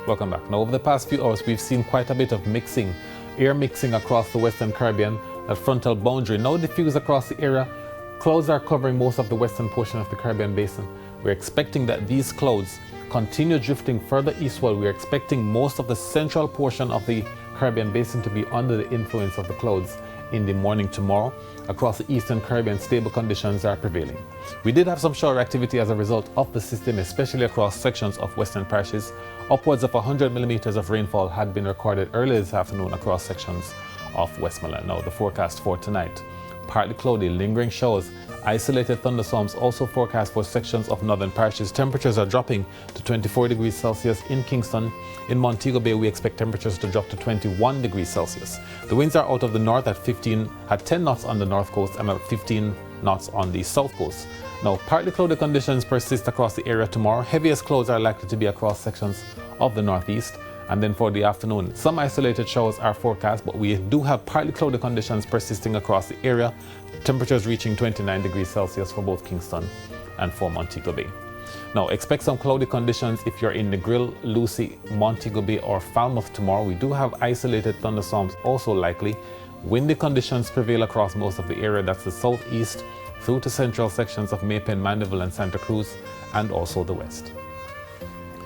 Welcome back. Now, over the past few hours, we've seen quite a bit of mixing, air mixing across the Western Caribbean. That frontal boundary now diffused across the area. Clouds are covering most of the western portion of the Caribbean basin. We're expecting that these clouds continue drifting further eastward. We're expecting most of the central portion of the Caribbean basin to be under the influence of the clouds in the morning tomorrow. Across the eastern Caribbean, stable conditions are prevailing. We did have some shower activity as a result of the system, especially across sections of western parishes. Upwards of 100 millimeters of rainfall had been recorded earlier this afternoon across sections of Westmoreland. Now, the forecast for tonight: partly cloudy, lingering showers, isolated thunderstorms also forecast for sections of northern parishes. Temperatures are dropping to 24 degrees Celsius in Kingston. In Montego Bay, we expect temperatures to drop to 21 degrees Celsius. The winds are out of the north at 10 knots on the north coast and at 15 knots on the south coast. Now, partly cloudy conditions persist across the area tomorrow. Heaviest clouds are likely to be across sections of the northeast. And then for the afternoon, some isolated showers are forecast, but we do have partly cloudy conditions persisting across the area. Temperatures reaching 29 degrees Celsius for both Kingston and for Montego Bay. Now, expect some cloudy conditions if you're in Negril, Lucy, Montego Bay, or Falmouth tomorrow. We do have isolated thunderstorms also likely. Windy conditions prevail across most of the area. That's the southeast through to central sections of Maypen, Mandeville, and Santa Cruz, and also the west.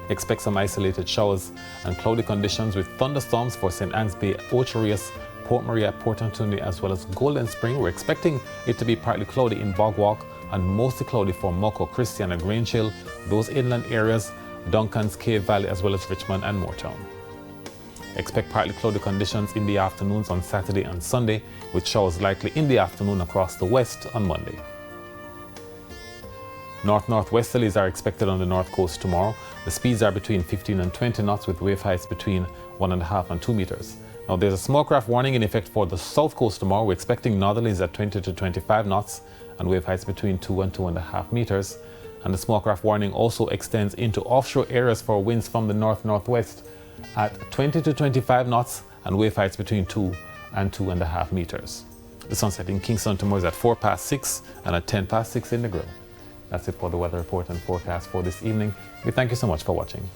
Expect some isolated showers and cloudy conditions with thunderstorms for St. Anne's Bay, Ocherius, Port Maria, Port Antonio, as well as Golden Spring. We're expecting it to be partly cloudy in Bog Walk and mostly cloudy for Moco, Christiana, Grange Hill, those inland areas, Duncan's Cave Valley, as well as Richmond and Moortown. Expect partly cloudy conditions in the afternoons on Saturday and Sunday, with showers likely in the afternoon across the west on Monday. North-northwesterlies are expected on the north coast tomorrow. The speeds are between 15 and 20 knots with wave heights between 1.5 and 2 meters. Now, there's a small craft warning in effect for the south coast tomorrow. We're expecting northerlies at 20 to 25 knots and wave heights between 2 and 2.5 meters. And the small craft warning also extends into offshore areas for winds from the north-northwest at 20 to 25 knots and wave heights between 2 and 2.5 meters. The sunset in Kingston tomorrow is at 6:04 and at 6:10 in the Negril. That's it for the weather report and forecast for this evening. We thank you so much for watching.